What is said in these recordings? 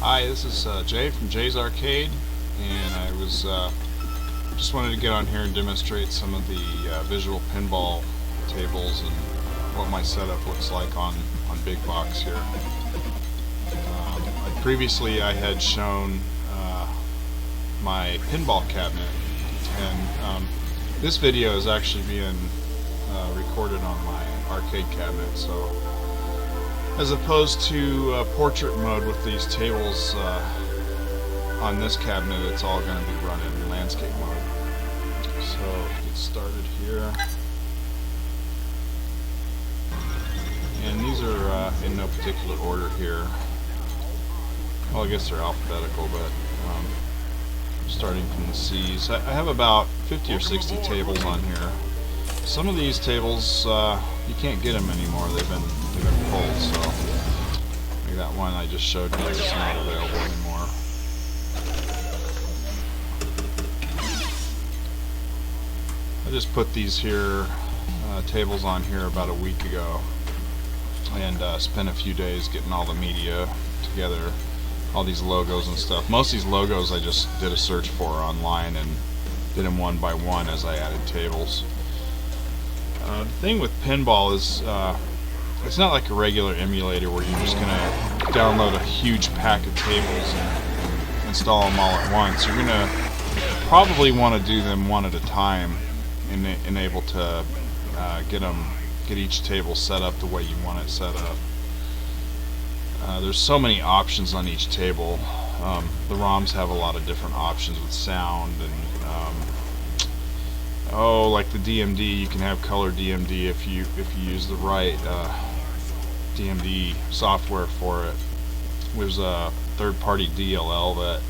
Hi, this is Jay from Jay's Arcade, and I was just wanted to get on here and demonstrate some of the visual pinball tables and what my setup looks like on BigBox here. Previously, I had shown my pinball cabinet, and this video is actually being recorded on my arcade cabinet. So, as opposed to portrait mode with these tables on this cabinet, it's all going to be run in landscape mode. So let's get started here. And these are in no particular order here. Well, I guess they're alphabetical, but starting from the C's. I have about 50 or 60 tables on here. Some of these tables you can't get them anymore. They've been pulled. So like that one I just showed you is not available anymore. I just put these here tables on here about a week ago, and spent a few days getting all the media together, all these logos and stuff. Most of these logos I just did a search for online and did them one by one as I added tables. The thing with pinball is it's not like a regular emulator where you're just going to download a huge pack of tables and install them all at once. You're going to probably want to do them one at a time and able to get each table set up the way you want it set up. There's so many options on each table. The ROMs have a lot of different options with sound and like the DMD, you can have color DMD if you use the right DMD software for it. There's a third-party DLL that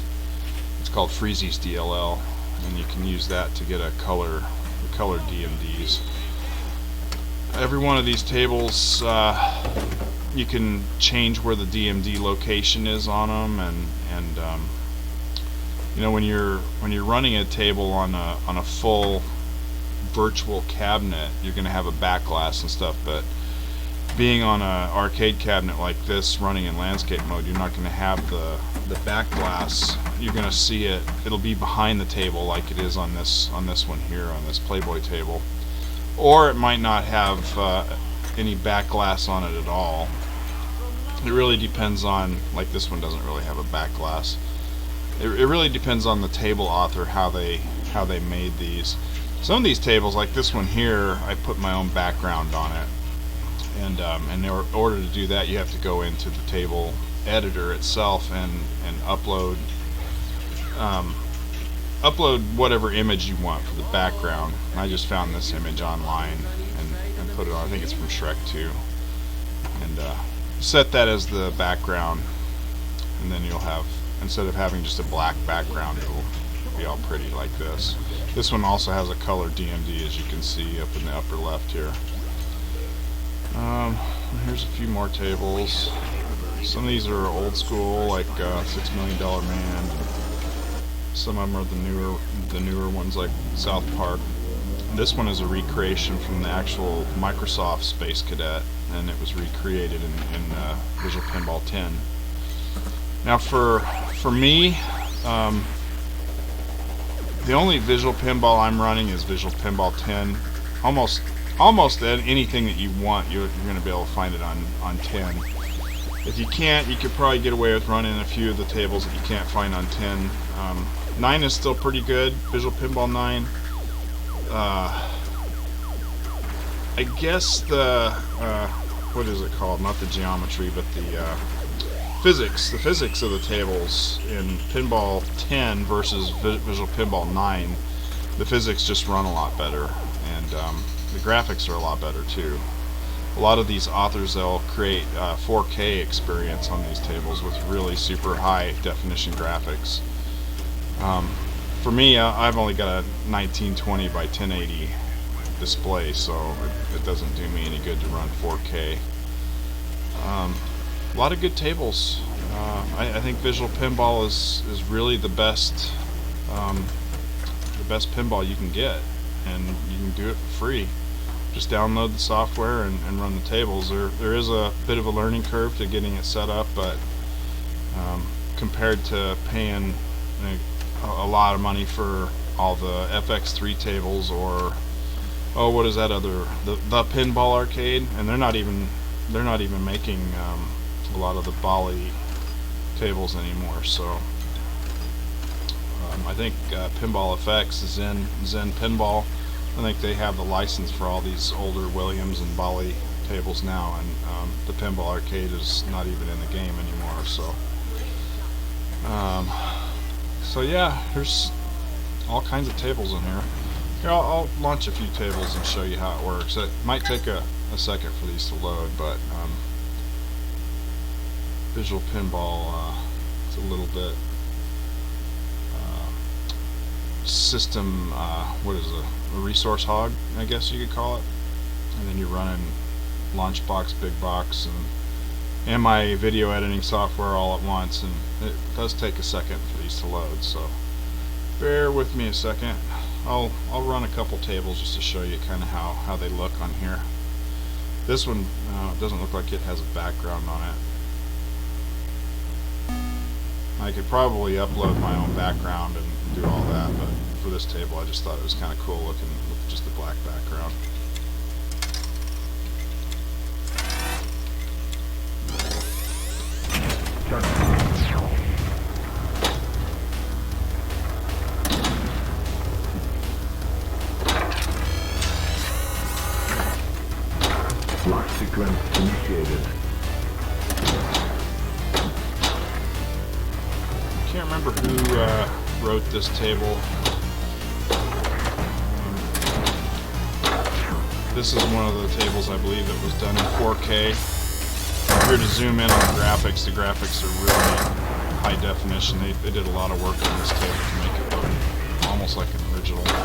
it's called Freezy's DLL, and you can use that to get the color DMDs. Every one of these tables, you can change where the DMD location is on them, and you know, when you're running a table on a full virtual cabinet, you're going to have a back glass and stuff, but being on an arcade cabinet like this running in landscape mode, you're not going to have the back glass. You're going to see it, it'll be behind the table like it is on this one here, on this Playboy table, or it might not have any back glass on it at all. It really depends on, like this one doesn't really have a back glass. It really depends on the table author how they made these. Some of these tables, like this one here, I put my own background on it, and in order to do that, you have to go into the table editor itself and upload whatever image you want for the background. And I just found this image online and put it on. I think it's from Shrek 2, and set that as the background, and then you'll have, instead of having just a black background, it'll be all pretty like this. This one also has a color DMD, as you can see up in the upper left here. Here's a few more tables. Some of these are old school, like $6 Million Man. Some of them are the newer ones, like South Park. This one is a recreation from the actual Microsoft Space Cadet, and it was recreated in Visual Pinball 10. Now for me, the only Visual Pinball I'm running is Visual Pinball 10. Almost anything that you want, you're going to be able to find it on 10. If you can't, you could probably get away with running a few of the tables that you can't find on 10. 9 is still pretty good, Visual Pinball 9. I guess the what is it called? Not the geometry, but the physics. The physics of the tables in Pinball 10 versus Visual Pinball 9, the physics just run a lot better, and the graphics are a lot better too. A lot of these authors, they'll create 4K experience on these tables with really super high definition graphics. For me, I've only got a 1920 by 1080 display, so it doesn't do me any good to run 4K. A lot of good tables. I think Visual Pinball is really the best pinball you can get, and you can do it for free. Just download the software and run the tables. There is a bit of a learning curve to getting it set up, but compared to paying a lot of money for all the FX3 tables, or what is that other, the Pinball arcade, and they're not even making a lot of the Bali tables anymore. So I think Pinball FX is in Zen Pinball. I think they have the license for all these older Williams and Bali tables now, and the Pinball arcade is not even in the game anymore. So yeah, there's all kinds of tables in here. Here, I'll launch a few tables and show you how it works. It might take a second for these to load, but Visual Pinball, it's a little bit system, what is it, a resource hog, I guess you could call it. And then you're running Launchbox, BigBox, and my video editing software all at once, and it does take a second for these to load, so bear with me a second. I'll run a couple tables just to show you kind of how they look on here. This one doesn't look like it has a background on it. I could probably upload my own background and do all that, but for this table I just thought it was kind of cool looking with just the black background. Lock sequence initiated. I can't remember who wrote this table. This is one of the tables I believe that was done in 4K. If you were to zoom in on the graphics are really high definition. They did a lot of work on this table to make it look almost like an original, like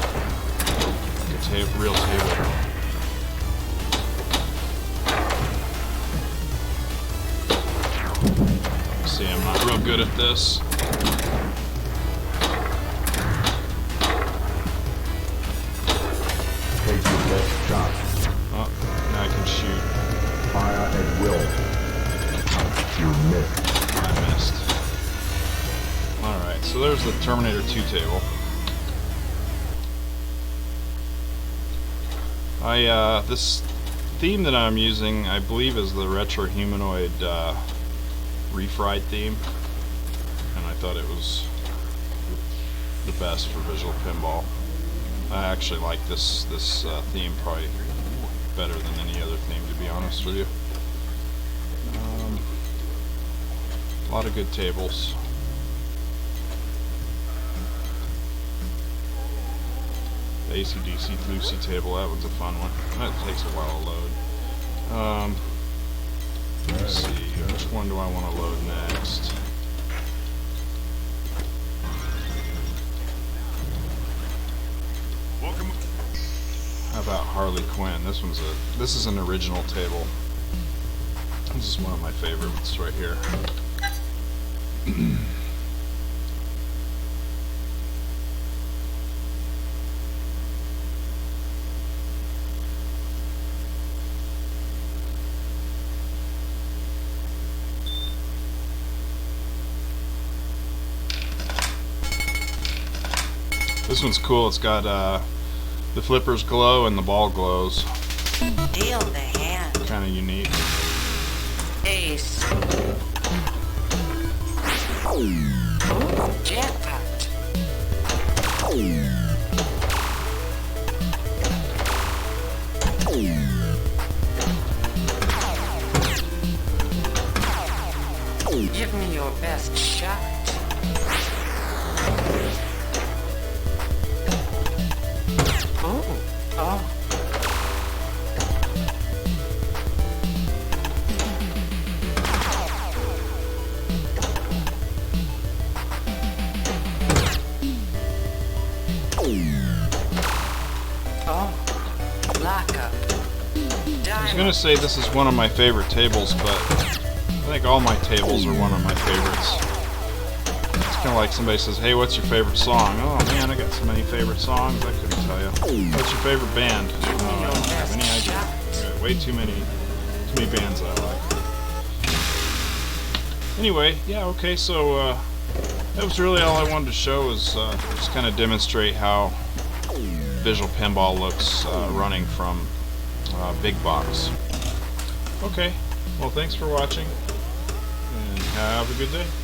a real table. See, I'm not real good at this. Take your best shot. Oh, now I can shoot. Fire at will. You missed. I missed. Alright, so there's the Terminator 2 table. This theme that I'm using, I believe, is the RetroHumanoid Refried theme, and I thought it was the best for Visual Pinball. I actually like this theme probably better than any other theme, to be honest with you. A lot of good tables. The AC/DC Lucy table, that one's a fun one. That takes a while to load. Let's see, which one do I want to load next? How about Harley Quinn? This is an original table. This is one of my favorites right here. This one's cool. It's got the flippers glow and the ball glows. Deal the hand. Kind of unique. Ace. Jackpot. Give me your best shot. Oh. Lockup. I was gonna say this is one of my favorite tables, but I think all my tables are one of my favorites. It's kind of like somebody says, "Hey, what's your favorite song?" Oh man, I got so many favorite songs, I couldn't tell you. What's your favorite band? Oh, I don't have any idea. Way too many bands I like. Anyway, yeah, okay, so that was really all I wanted to show, is just kind of demonstrate how Visual Pinball looks running from BigBox. Okay, well, thanks for watching, and have a good day.